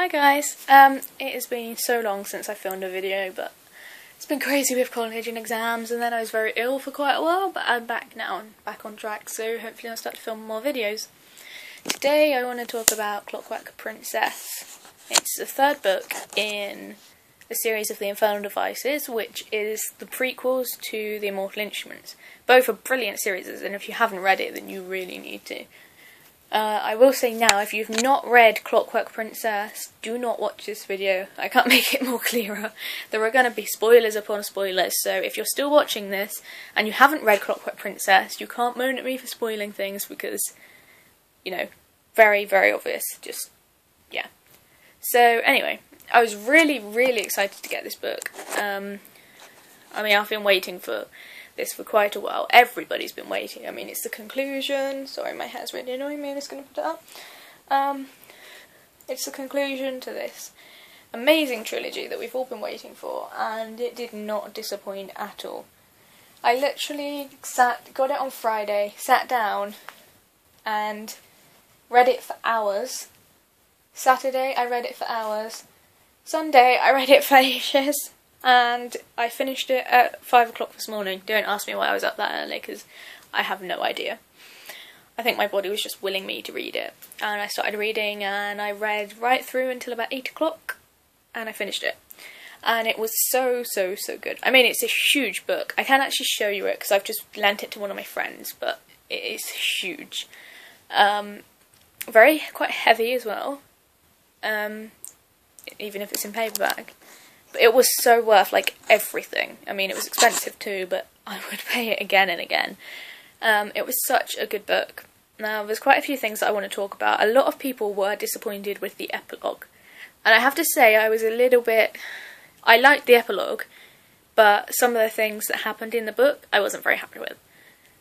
Hi guys, it has been so long since I filmed a video, but it's been crazy with college and exams, and then I was very ill for quite a while, but I'm back now and back on track, so hopefully I'll start to film more videos. Today I want to talk about Clockwork Princess. It's the third book in the series of the Infernal Devices, which is the prequels to the Immortal Instruments. Both are brilliant series, and if you haven't read it, then you really need to. I will say now, if you've not read Clockwork Princess, do not watch this video. I can't make it more clearer. There are going to be spoilers upon spoilers, so if you're still watching this and you haven't read Clockwork Princess, you can't moan at me for spoiling things because, you know, very, very obvious. Just, yeah. So, anyway, I was really, really excited to get this book. I mean, I've been waiting for this for quite a while. Everybody's been waiting. I mean, it's the conclusion. Sorry, my hair's really annoying me. I'm just going to put it up. It's the conclusion to this amazing trilogy that we've all been waiting for, and it did not disappoint at all. I literally got it on Friday, sat down, and read it for hours. Saturday, I read it for hours. Sunday, I read it for ages. And I finished it at 5 o'clock this morning. Don't ask me why I was up that early, because I have no idea. I think my body was just willing me to read it. And I started reading, and I read right through until about 8 o'clock, and I finished it. And it was so, so, so good. I mean, it's a huge book. I can't actually show you it, because I've just lent it to one of my friends, but it is huge. Quite heavy as well, even if it's in paperback. But it was so worth, like, everything. I mean, it was expensive too, but I would pay it again and again. It was such a good book. Now, there's quite a few things that I want to talk about. A lot of people were disappointed with the epilogue. And I have to say, I was a little bit... I liked the epilogue, but some of the things that happened in the book, I wasn't very happy with.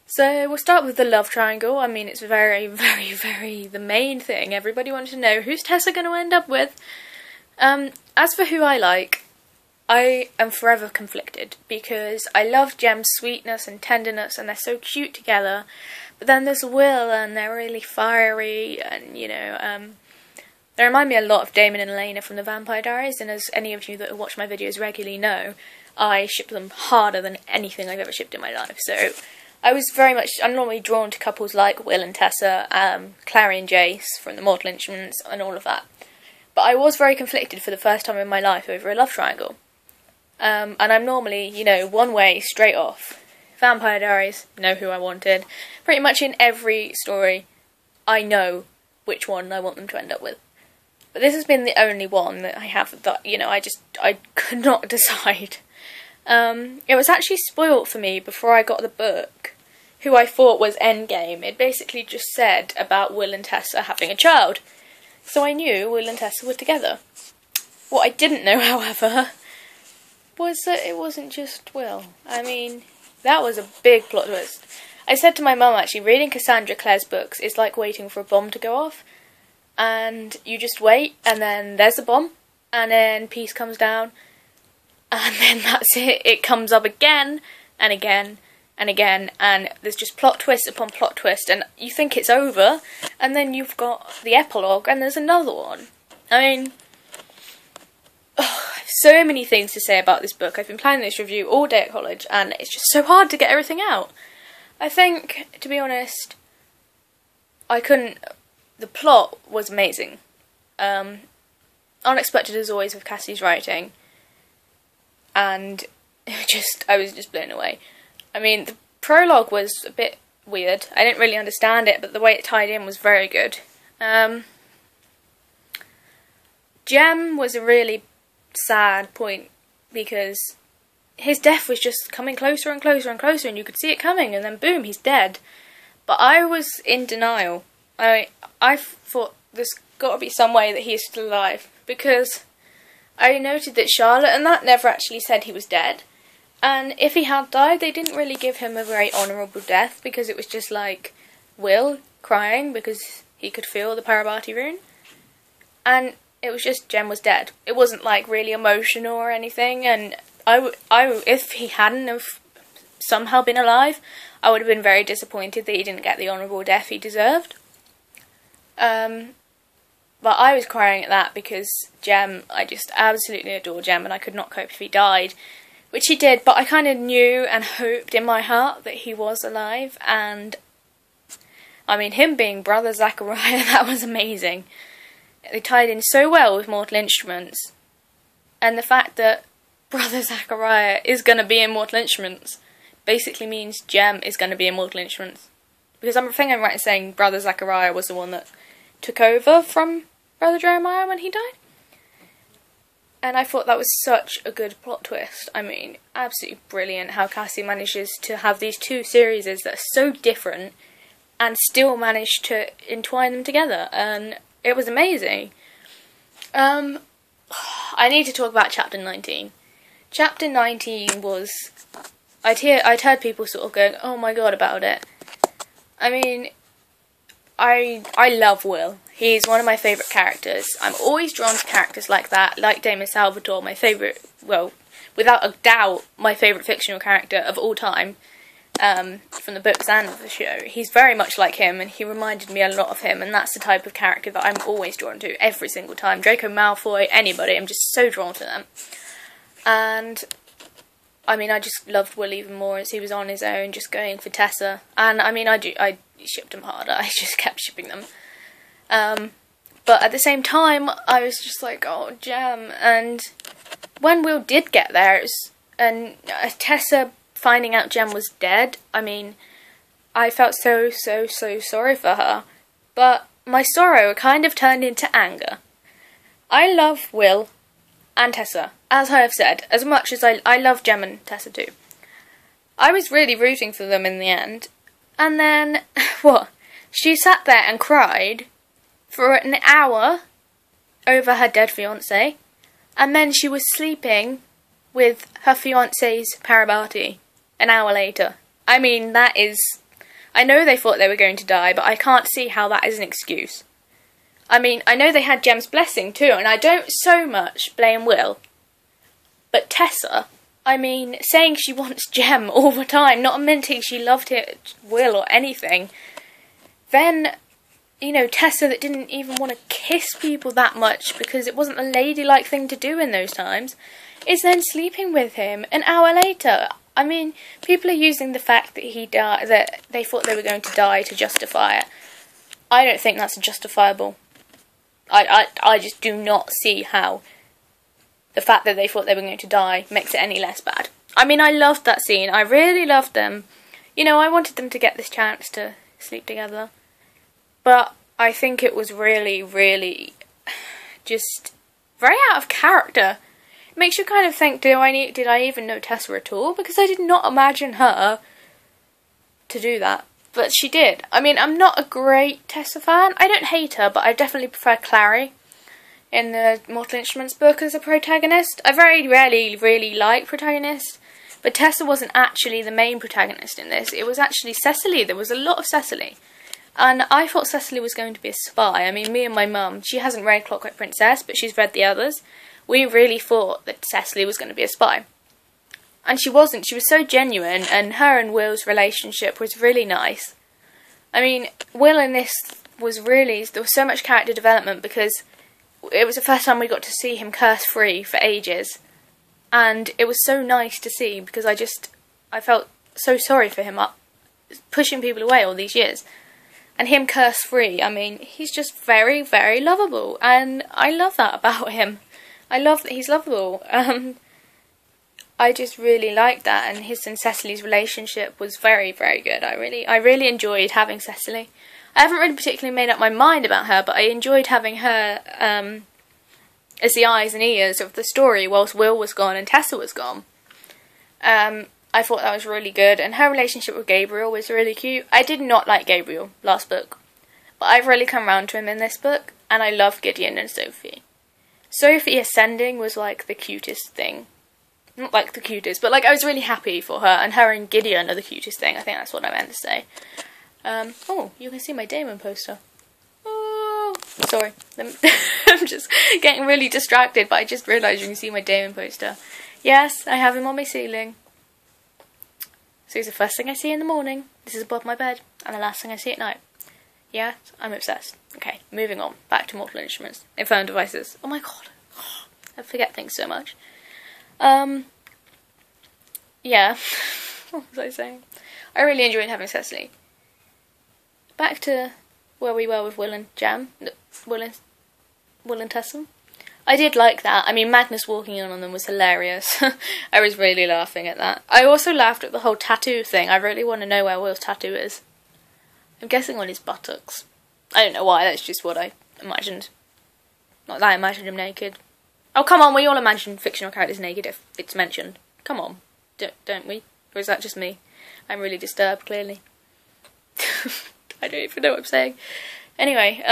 So, we'll start with the love triangle. I mean, it's very, very, very the main thing. Everybody wanted to know, who's Tessa going to end up with? As for who I like, I am forever conflicted, because I love Gem's sweetness and tenderness, and they're so cute together, but then there's Will, and they're really fiery, and, you know, they remind me a lot of Damon and Elena from the Vampire Diaries, and as any of you that watch my videos regularly know, I ship them harder than anything I've ever shipped in my life, so I'm normally drawn to couples like Will and Tessa, Clary and Jace from the Mortal Instruments, and all of that. But I was very conflicted for the first time in my life over a love triangle. And I'm normally, you know, one way, straight off. Vampire Diaries, know who I wanted. Pretty much in every story, I know which one I want them to end up with. But this has been the only one that I have that, you know, I could not decide. It was actually spoilt for me before I got the book, who I thought was Endgame. It basically just said about Will and Tessa having a child. So I knew Will and Tessa were together. What I didn't know, however, was that it wasn't just Will. I mean, that was a big plot twist. I said to my mum, actually, reading Cassandra Clare's books is like waiting for a bomb to go off. And you just wait, and then there's a bomb, and then peace comes down, and then that's it. It comes up again, and again, and again, and there's just plot twist upon plot twist, and you think it's over, and then you've got the epilogue, and there's another one. I mean, so many things to say about this book. I've been planning this review all day at college, and it's just so hard to get everything out. I think, to be honest, the plot was amazing. Unexpected as always with Cassie's writing, and I was just blown away. I mean, the prologue was a bit weird. I didn't really understand it, but the way it tied in was very good. Gem was a really sad point, because his death was just coming closer and closer and closer, and you could see it coming, and then boom, he's dead. But I was in denial. I thought there's got to be some way that he is still alive, because I noted that Charlotte and that never actually said he was dead, and if he had died, they didn't really give him a very honourable death, because it was just like Will crying because he could feel the Parabati rune, and it was just Gem was dead. It wasn't like really emotional or anything, and if he hadn't have somehow been alive, I would have been very disappointed that he didn't get the honourable death he deserved. But I was crying at that because Jem, I just absolutely adore Jem, and I could not cope if he died. Which he did, but I kind of knew and hoped in my heart that he was alive, and I mean, him being Brother Zachariah, that was amazing. They tied in so well with Mortal Instruments, and the fact that Brother Zachariah is going to be in Mortal Instruments basically means Jem is going to be in Mortal Instruments. Because I think I'm right in saying Brother Zachariah was the one that took over from Brother Jeremiah when he died. And I thought that was such a good plot twist. I mean, absolutely brilliant how Cassie manages to have these two series that are so different and still manage to entwine them together. And it was amazing. I need to talk about Chapter 19. Chapter 19 was... I'd heard people sort of going, oh my god, about it. I mean, I love Will. He's one of my favourite characters. I'm always drawn to characters like that, like Damon Salvatore, my favourite, well, without a doubt, my favourite fictional character of all time, from the books and the show. He's very much like him, and he reminded me a lot of him, and that's the type of character that I'm always drawn to, every single time. Draco Malfoy, anybody, I'm just so drawn to them. And I mean, I just loved Will even more as he was on his own, just going for Tessa. And I mean, I shipped him harder. I just kept shipping them. But at the same time, I was just like, oh, Jem. And when Will did get there, and Tessa finding out Jem was dead, I mean, I felt so sorry for her. But my sorrow kind of turned into anger. I love Will and Tessa, as I have said, as much as I love Jem and Tessa too. I was really rooting for them in the end. And then, what? She sat there and cried for an hour over her dead fiancé, and then she was sleeping with her fiancé's Parabati an hour later. I mean, that is... I know they thought they were going to die, but I can't see how that is an excuse. I mean, I know they had Jem's blessing too, and I don't so much blame Will. But Tessa, I mean, saying she wants Jem all the time, not admitting she loved Will or anything. Then, you know, Tessa that didn't even want to kiss people that much because it wasn't a ladylike thing to do in those times, is then sleeping with him an hour later. I mean, people are using the fact that he died, that they thought they were going to die to justify it. I don't think that's justifiable. I just do not see how the fact that they thought they were going to die makes it any less bad. I mean, I loved that scene. I really loved them. You know, I wanted them to get this chance to sleep together. But I think it was really just very out of character. It makes you kind of think, did I even know Tessa at all? Because I did not imagine her to do that. But she did. I mean, I'm not a great Tessa fan. I don't hate her, but I definitely prefer Clary in the Mortal Instruments book as a protagonist. I very rarely really like protagonists, but Tessa wasn't actually the main protagonist in this. It was actually Cecily. There was a lot of Cecily. And I thought Cecily was going to be a spy. I mean, me and my mum, she hasn't read Clockwork Princess, but she's read the others. We really thought that Cecily was going to be a spy. And she wasn't. She was so genuine, and her and Will's relationship was really nice. I mean, Will in this was really... There was so much character development because it was the first time we got to see him curse-free for ages. And it was so nice to see because I felt so sorry for him pushing people away all these years. And him curse-free, I mean, he's just very lovable. And I love that about him. I love that he's lovable. I just really liked that, and his and Cecily's relationship was very good. I really enjoyed having Cecily. I haven't really particularly made up my mind about her, but I enjoyed having her as the eyes and ears of the story whilst Will was gone and Tessa was gone. I thought that was really good, and her relationship with Gabriel was really cute. I did not like Gabriel last book, but I've really come round to him in this book, and I love Gideon and Sophie. Sophie ascending was like the cutest thing. Not like the cutest, but like I was really happy for her, and her and Gideon are the cutest thing. I think that's what I meant to say. Oh, you can see my Damon poster. Oh, sorry. I'm just getting really distracted, but I just realised you can see my Damon poster. Yes, I have him on my ceiling. So he's the first thing I see in the morning. This is above my bed, and the last thing I see at night. Yeah, I'm obsessed. Okay, moving on. Back to Mortal Instruments. Infernal Devices. Oh my god. I forget things so much. Yeah. What was I saying? I really enjoyed having Cecily. Back to where we were with Will and Jam. Will and Tessa. I did like that. I mean, Magnus walking in on them was hilarious. I was really laughing at that. I also laughed at the whole tattoo thing. I really want to know where Will's tattoo is. I'm guessing on his buttocks. I don't know why, that's just what I imagined. Not that I imagined him naked. Oh, come on, we all imagine fictional characters naked if it's mentioned. Come on, don't we? Or is that just me? I'm really disturbed, clearly. I don't even know what I'm saying. Anyway,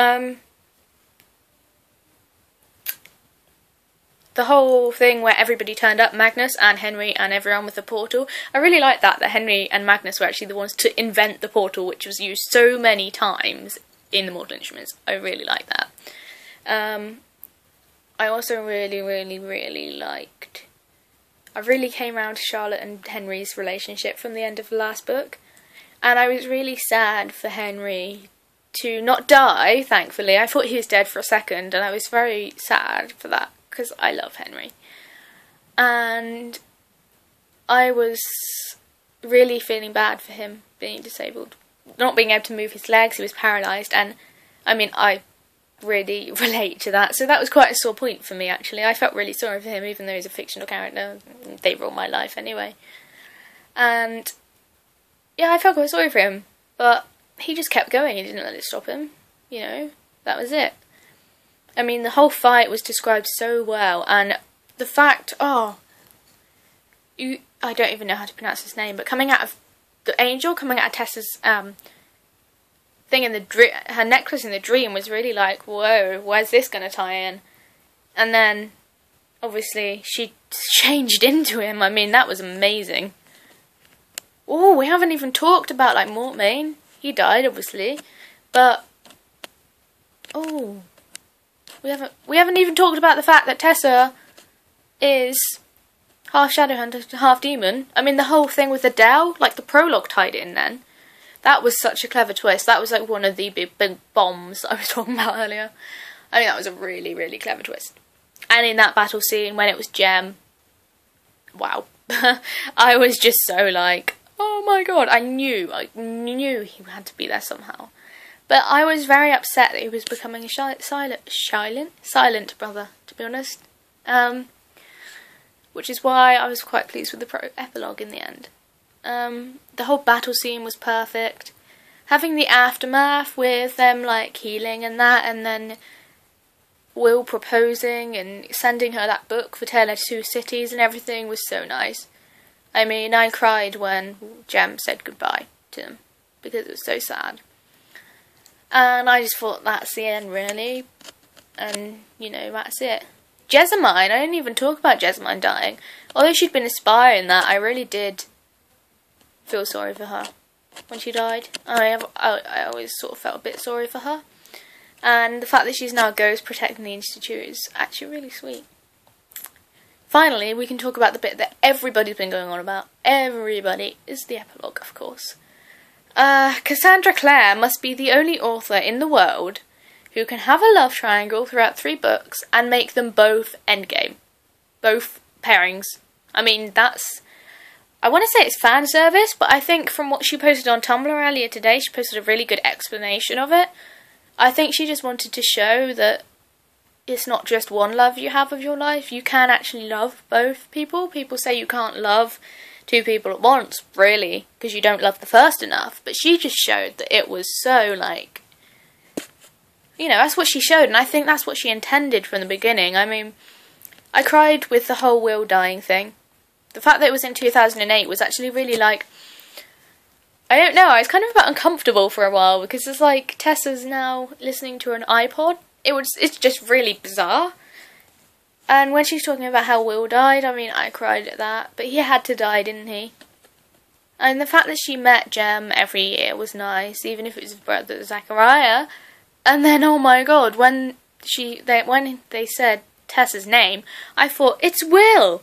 the whole thing where everybody turned up, Magnus and Henry and everyone with the portal, I really like that Henry and Magnus were actually the ones to invent the portal, which was used so many times in the Mortal Instruments. I really like that. I also really liked... I really came around to Charlotte and Henry's relationship from the end of the last book, and I was really sad for Henry to not die, thankfully. I thought he was dead for a second, and I was very sad for that, because I love Henry. And I was really feeling bad for him being disabled. Not being able to move his legs, he was paralysed, and I mean, I really relate to that. So that was quite a sore point for me, actually. I felt really sorry for him, even though he's a fictional character. They rule my life anyway. And yeah, I felt quite sorry for him, but he just kept going. He didn't let it stop him, you know. That was it. I mean, the whole fight was described so well, and the fact, I don't even know how to pronounce his name, but coming out of the angel, coming out of Tessa's thing in the her necklace in the dream was really like, whoa, where's this going to tie in? And then, obviously, she changed into him. I mean, that was amazing. Oh, we haven't even talked about, like, Mortmain. He died, obviously, but we haven't even talked about the fact that Tessa is half Shadowhunter, half demon. I mean, the whole thing with the Dell, like the prologue tied in then. That was such a clever twist. That was like one of the big bombs I was talking about earlier. I mean, that was a really, really clever twist. And in that battle scene when it was Gem, wow. I was just so like, oh my god, I knew he had to be there somehow. But I was very upset that he was becoming a silent brother, to be honest. Which is why I was quite pleased with the epilogue in the end. The whole battle scene was perfect. Having the aftermath with them like healing and that, and then Will proposing and sending her that book for Tale of Two Cities and everything was so nice. I mean, I cried when Jem said goodbye to him because it was so sad. And I just thought that's the end, really. And, you know, that's it. Jessamine, I didn't even talk about Jessamine dying. Although she'd been inspiring that, I really did feel sorry for her when she died. I always sort of felt a bit sorry for her. And the fact that she's now a ghost protecting the Institute is actually really sweet. Finally, we can talk about the bit that everybody's been going on about. Everybody is the epilogue, of course. Cassandra Clare must be the only author in the world who can have a love triangle throughout 3 books and make them both endgame. Both pairings. I mean, that's... I want to say it's fan service, but I think from what she posted on Tumblr earlier today, she posted a really good explanation of it. I think she just wanted to show that it's not just one love you have of your life. You can actually love both people. People say you can't love 2 people at once, really, because you don't love the first enough. But she just showed that it was so, like... You know, that's what she showed, and I think that's what she intended from the beginning. I mean, I cried with the whole Will dying thing. The fact that it was in 2008 was actually really, like... I don't know, I was kind of a bit uncomfortable for a while, because it's like Tessa's now listening to an iPod. It's just really bizarre. And when she's talking about how Will died, I mean, I cried at that. But he had to die, didn't he? And the fact that she met Jem every year was nice, even if it was his brother Zachariah. And then, oh my god, when they said Tessa's name, I thought, it's Will!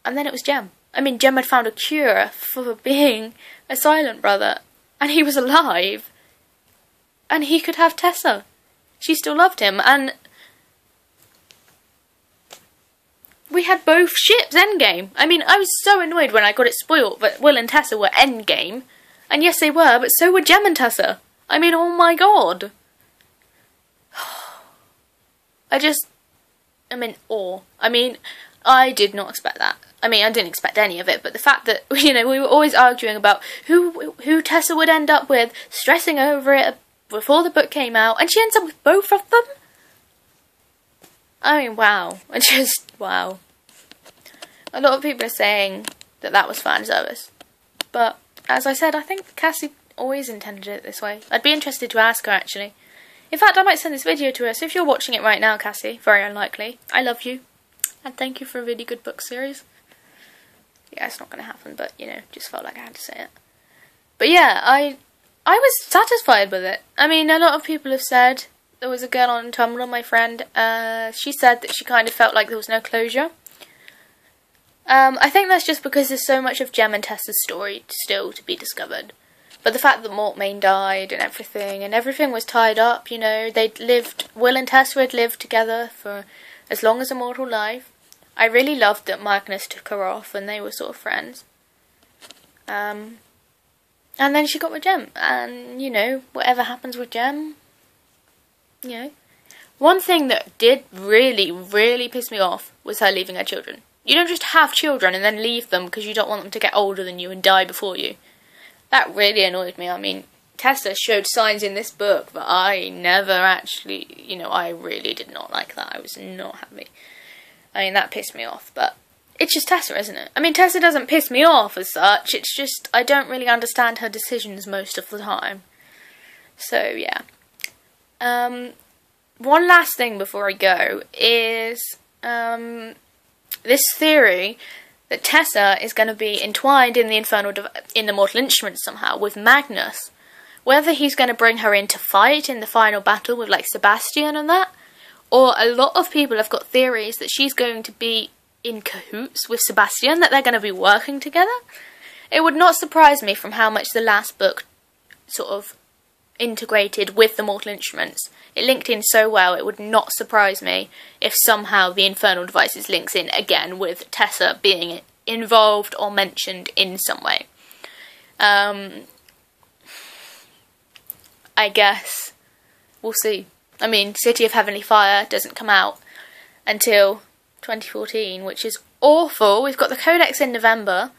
And then it was Jem. I mean, Jem had found a cure for being a silent brother, and he was alive. and he could have Tessa. She still loved him, and we had both ships endgame. I mean, I was so annoyed when I got it spoiled that Will and Tessa were endgame. And yes, they were, but so were Jem and Tessa. I mean, oh my god. I'm in awe. I mean, I did not expect that. I mean, I didn't expect any of it, but the fact that, you know, we were always arguing about who Tessa would end up with, stressing over it before the book came out, and she ends up with both of them? I mean, wow. Wow. A lot of people are saying that that was fan service. But, as I said, I think Cassie always intended it this way. I'd be interested to ask her, actually. In fact, I might send this video to her, so if you're watching it right now, Cassie, very unlikely, I love you. And thank you for a really good book series. Yeah, it's not going to happen, but, you know, just felt like I had to say it. But yeah, I was satisfied with it. I mean, a lot of people have said, there was a girl on Tumblr, my friend, she said that she kind of felt like there was no closure. I think that's just because there's so much of Jem and Tessa's story still to be discovered. But the fact that Mortmain died and everything was tied up, you know, Will and Tessa had lived together for as long as a mortal life. I really loved that Magnus took her off and they were sort of friends. And then she got with Jem, and, you know, whatever happens with Jem, you know. One thing that did really, really piss me off was her leaving her children. You don't just have children and then leave them because you don't want them to get older than you and die before you. That really annoyed me. I mean, Tessa showed signs in this book that I never actually, you know, I really did not like that. I was not happy. I mean, that pissed me off, but it's just Tessa, isn't it? I mean, Tessa doesn't piss me off as such. It's just, I don't really understand her decisions most of the time. So, yeah. One last thing before I go is, this theory that Tessa is going to be entwined in the Mortal Instruments somehow with Magnus. Whether he's going to bring her in to fight in the final battle with, like, Sebastian and that, or a lot of people have got theories that she's going to be in cahoots with Sebastian, that they're going to be working together. It would not surprise me from how much the last book sort of integrated with the Mortal Instruments. It linked in so well, it would not surprise me if somehow the Infernal Devices links in again with Tessa being involved or mentioned in some way. I guess we'll see. I mean, City of Heavenly Fire doesn't come out until 2014, which is awful. We've got the Codex in November,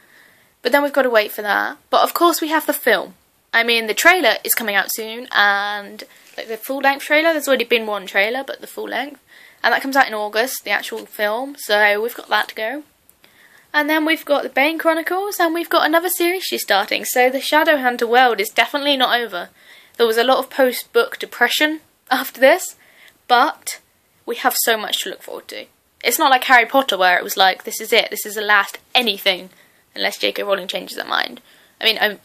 but then we've got to wait for that. But of course we have the film. I mean, the trailer is coming out soon, and like the full-length trailer, there's already been one trailer, but the full-length, and that comes out in August, the actual film, so we've got that to go. And then we've got the Bane Chronicles, and we've got another series she's starting, so the Shadowhunter world is definitely not over. There was a lot of post-book depression after this, but we have so much to look forward to. It's not like Harry Potter, where it was like, this is it, this is the last anything, unless J.K. Rowling changes her mind. I mean,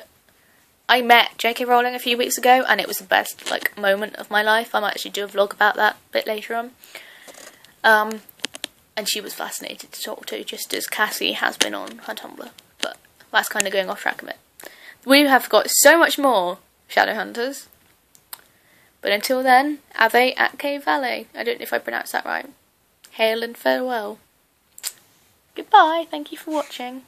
I met J.K. Rowling a few weeks ago, and it was the best, like, moment of my life. I might actually do a vlog about that a bit later on. And she was fascinated to talk to, just as Cassie has been on her Tumblr. But that's kind of going off track a bit. We have got so much more Shadowhunters. But until then, Ave Atque Vale. I don't know if I pronounced that right. Hail and farewell. Goodbye, thank you for watching.